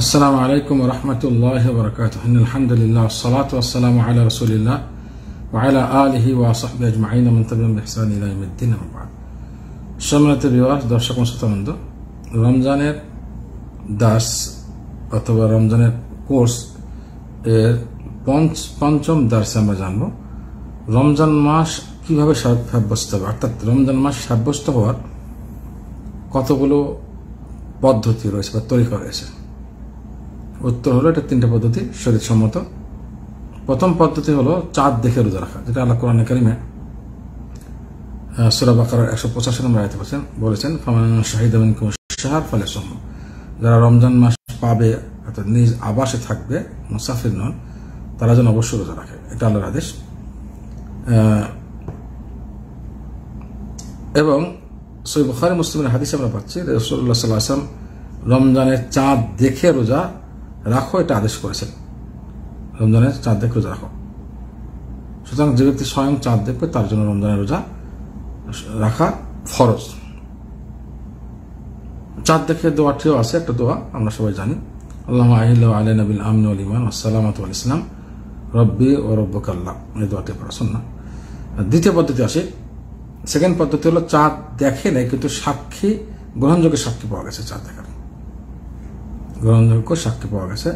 আসসালামু আলাইকুম ওয়া রাহমাতুল্লাহি ওয়া বারাকাতুহু। আলহামদুলিল্লাহ ওয়াসসালাতু ওয়াসসালামু আলা রাসূলিল্লাহ ওয়া আলা আলিহি ওয়া সাহবিহি আজমাইন মান তাবি'আহুম বিইহসান ইলা ইয়াউমিদ্দিন। আম্মা বা'দ। সম্মানিত ভিউয়ার্স, দর্শক ও শ্রোতাবৃন্দ, রমজানের দাস অথবা রমজানের কোর্স এর পঞ্চম দার্সে আমরা জানব রমজান মাস কিভাবে সাব্যস্ত হবে, অর্থাৎ রমজান মাস সাব্যস্ত হওয়ার কতগুলো পদ্ধতি রয়েছে বা তরিকা রয়েছে। উত্তর হলো এটা তিনটা পদ্ধতি শরীয়তসম্মত। প্রথম পদ্ধতি হলো চাঁদ দেখে রোজা রাখা, যেটা আল্লাহ কোরআনে কারিমে সূরা বাকারার 185 নম্বর আয়াতে বলেছেন, ফামান শাহিদা মিনকুম শাহর ফালিয়াসুম। যারা রমজান মাস পাবে অর্থাৎ নিজ আবাসে থাকবে, মুসাফির নন, তারা যেন অবশ্যই রোজা রাখে। এটা আল্লাহর আদেশ। এবং সহিহ বুখারী মুসলিমের হাদিসে আমরা পাচ্ছি রাসূলুল্লাহ সাল্লাল্লাহু আলাইহি ওয়াসাল্লাম রমজানের চাঁদ দেখে রোজা রাখো এটা আদেশ করেছেন। রমজানের চাঁদ দেখে রোজা রাখো। সুতরাং যে ব্যক্তি স্বয়ং চাঁদ দেখবে তার জন্য রমজানের রোজা রাখা ফরজ। চাঁদ দেখে দোয়াটিও আছে, একটা দোয়া আমরা সবাই জানি, আল্লাহুম্মা আহিল্লা আলাইনা বিল আমনি ওয়াল ঈমান ওয়াস সালামাতু ওয়াল ইসলাম রব্বি ওয়া রব্বুকা আল্লাহ। এই দোয়াটি পড়া সুন্নাহ। দ্বিতীয় পদ্ধতি আসে, সেকেন্ড পদ্ধতি হলো চাঁদ দেখে নেই কিন্তু সাক্ষী, গ্রহণযোগ্য সাক্ষী পাওয়া গেছে। চাঁদ দেখার গ্রহণযোগ্য সাক্ষী পাওয়া গেছে,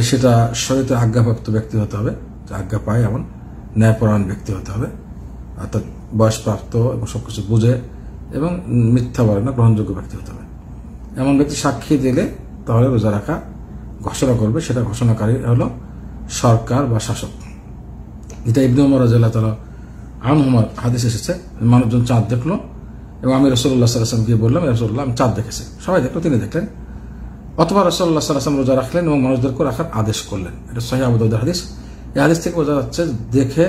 সেটা শরীয়তে আজ্ঞাপ্রাপ্ত ব্যক্তি হতে হবে, আজ্ঞা পায় এমন ন্যায়পরায়ণ ব্যক্তি হতে হবে, অর্থাৎ বয়সপ্রাপ্ত এবং সবকিছু বুঝে এবং মিথ্যা বলে না, গ্রহণযোগ্য ব্যক্তি হতে হবে। এমন ব্যক্তি সাক্ষী দিলে তাহলে রোজা রাখা ঘোষণা করবে। সেটা ঘোষণাকারী হলো সরকার বা শাসক। এটা ইবনে উমর রাদিয়াল্লাহু তাআলা আনহুমার হাদিস এসেছে, মানুষজন চাঁদ দেখলো এবং আমি রাসূলুল্লাহ সাল্লাল্লাহু আলাইহি ওয়াসাল্লাম গিয়ে বললাম, রাসূলুল্লাহ আমি চাঁদ দেখেছি। সবাই দেখলো, তিনি দেখলেন। অথবা রাসূলুল্লাহ সাল্লাল্লাহু আলাইহি ওয়াসাল্লাম রোজা রাখলেন এবং মানুষদেরকে রাখার আদেশ করলেন। এটা সহিহ আবু দাউদের হাদিস। এই হাদিস থেকে বোঝা যাচ্ছে দেখে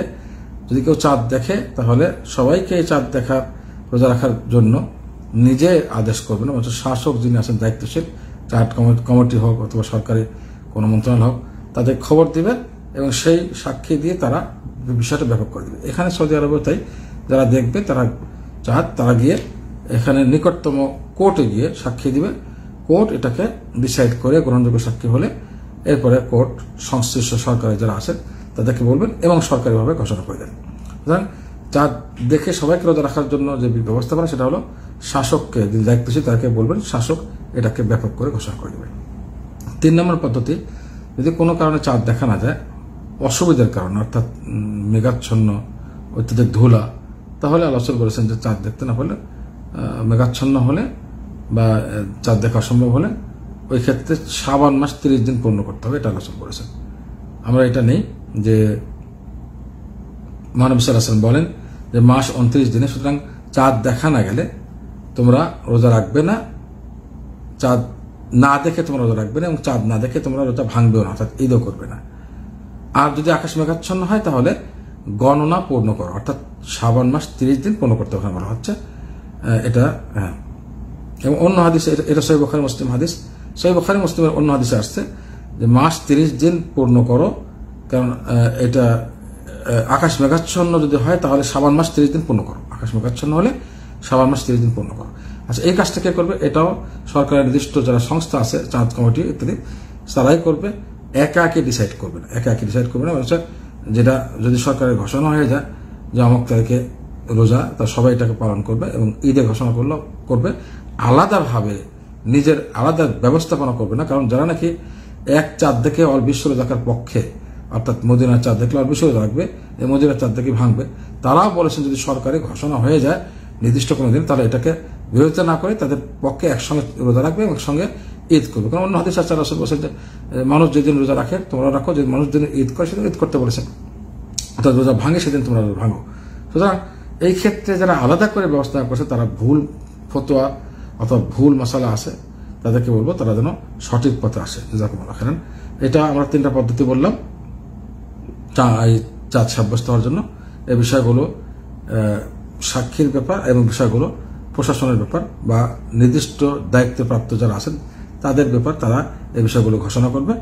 যদি কেউ চাঁদ দেখে তাহলে সবাইকে এই চাঁদ দেখার রোজা রাখার জন্য নিজে আদেশ করবে না, অথচ শাসক যিনি আছেন দায়িত্বশীল, চাঁদ কমিটি হোক অথবা সরকারি কোনো মন্ত্রণালয় হোক, তাদের খবর দিবে এবং সেই সাক্ষী দিয়ে তারা বিষয়টা ব্যাপক করে দেবে। এখানে সৌদি আরবে তাই যারা দেখবে তারা চাঁদ, তারা গিয়ে এখানে নিকটতম কোর্টে গিয়ে সাক্ষী দিবে। কোর্ট এটাকে ডিসাইড করে গ্রহণযোগ্য সাক্ষী হলে এরপরে কোর্ট সংশ্লিষ্ট সরকারি যারা আছেন তাদেরকে বলবেন এবং সরকারিভাবে ঘোষণা করে দেন। সুতরাং চাঁদ দেখে সবাইকে রোজা রাখার জন্য যে ব্যবস্থা করেন সেটা হলো শাসককে, যিনি দায়িত্বশীল তাকে বলবেন, শাসক এটাকে ব্যাপক করে ঘোষণা করে দেবে। 3 নম্বর পদ্ধতি, যদি কোনো কারণে চাঁদ দেখা না যায়, অসুবিধার কারণে, অর্থাৎ মেঘাচ্ছন্ন, অত্যধিক ধুলা, তাহলে আল্লাহ রাসূল বলেছেন যে চাঁদ দেখতে না পারলে, মেঘাচ্ছন্ন হলে বা চাঁদ দেখা অসম্ভব হলে ওই ক্ষেত্রে শাবান মাস 30 দিন পূর্ণ করতে হবে। এটা আল্লাহ রাসূল বলেছেন। আমরা এটা নেই যে মহানবী সাল্লাল্লাহু আলাইহি ওয়াসাল্লাম বলেন যে মাস 29 দিনে, সুতরাং চাঁদ দেখা না গেলে তোমরা রোজা রাখবে না, চাঁদ না দেখে তোমরা রোজা রাখবে না এবং চাঁদ না দেখে তোমরা রোজা ভাঙবেও না, অর্থাৎ ঈদও করবে না। আর যদি আকাশ মেঘাচ্ছন্ন হয় তাহলে গণনা পূর্ণ করো, অর্থাৎ শাবান মাস 30 দিন পূর্ণ করতে ওখানে বলা হচ্ছে। এটা হ্যাঁ। এবং অন্য হাদিসে, এটা সহিহ বুখারী মুসলিম হাদিস, সহিহ বুখারী মুসলিমের অন্য হাদিসে আসছে যে মাস 30 দিন পূর্ণ করো, কারণ এটা আকাশ মেঘাচ্ছন্ন যদি হয় তাহলে শাবান মাস 30 দিন পূর্ণ করো, আকাশ মেঘাচ্ছন্ন হলে শাবান মাস 30 দিন পূর্ণ করো। আচ্ছা, এই কাজটা কে করবে? এটাও সরকারের নির্দিষ্ট যারা সংস্থা আছে, চাঁদ কমিটি ইত্যাদি, তারাই করবে। একা একে ডিসাইড করবে না, একা একে ডিসাইড করবে না। যেটা যদি সরকারের ঘোষণা হয়ে যায় যে অমুক তারিখে রোজা, তা সবাই এটাকে পালন করবে এবং ঈদে ঘোষণা করবে। আলাদাভাবে নিজের আলাদা ব্যবস্থাপনা করবে না, কারণ যারা নাকি এক চাঁদ দেখে অল বিশ্ব রাখার পক্ষে, অর্থাৎ মদিনার চাঁদ দেখলে অল বিশ্ব রাখবে, এই মদিনার চাঁদ দেখে ভাঙবে, তারাও বলেছেন যদি সরকারি ঘোষণা হয়ে যায় নির্দিষ্ট কোনো দিন, তাহলে এটাকে বিরোধিতা না করে তাদের পক্ষে একসঙ্গে রোজা রাখবে এবং একসঙ্গে ঈদ করবে। কারণ অন্য হাদিস আছে রাসূল বলেছেন যে মানুষ যেদিন রোজা রাখে তোমরা রাখো, যে মানুষ যেদিন ঈদ করে সেদিন ঈদ করতে বলেছেন, অর্থাৎ রোজা ভাঙে সেদিন তোমরা ভাঙো। সুতরাং এই ক্ষেত্রে যারা আলাদা করে ব্যবস্থা করছে তারা ভুল ফতোয়া অথবা ভুল মশালা আছে, তাদেরকে বলবো তারা যেন সঠিক পথে আসে। জাযাকুমুল্লাহ খাইরান। এটা আমরা 3টা পদ্ধতি বললাম চাঁদ সাব্যস্ত হওয়ার জন্য। এই বিষয়গুলো সাক্ষীর ব্যাপার এবং বিষয়গুলো প্রশাসনের ব্যাপার বা নির্দিষ্ট দায়িত্বপ্রাপ্ত যারা আছেন তাদের ব্যাপার, তারা এই বিষয়গুলো ঘোষণা করবে,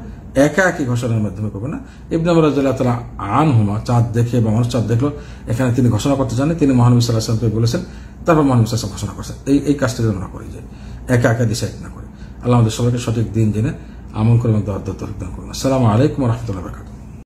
একা একই ঘোষণার মাধ্যমে করবে না। ইবনে উমর রাদিয়াল্লাহু তাআলা আনহুমা চাঁদ দেখে বা মানুষ চাঁদ দেখলো, এখানে তিনি ঘোষণা করতে জানেন, তিনি মহানবী সাল্লাল্লাহু আলাইহি ওয়াসাল্লামকে বলেছেন, তারপর মহানবী সাল্লাল্লাহু আলাইহি ওয়াসাল্লাম ঘোষণা করেছেন। এই কাজটা যেন না করি, যে একা একা ডিসাইড না করে। আল্লাহ আমাদের সবাইকে সঠিক দিন জেনে আমল করে দোয়া তৌফিক দান করুন। আসসালামু আলাইকুম ওয়া রাহমাতুল্লাহি ওয়া বারাকাতুহু।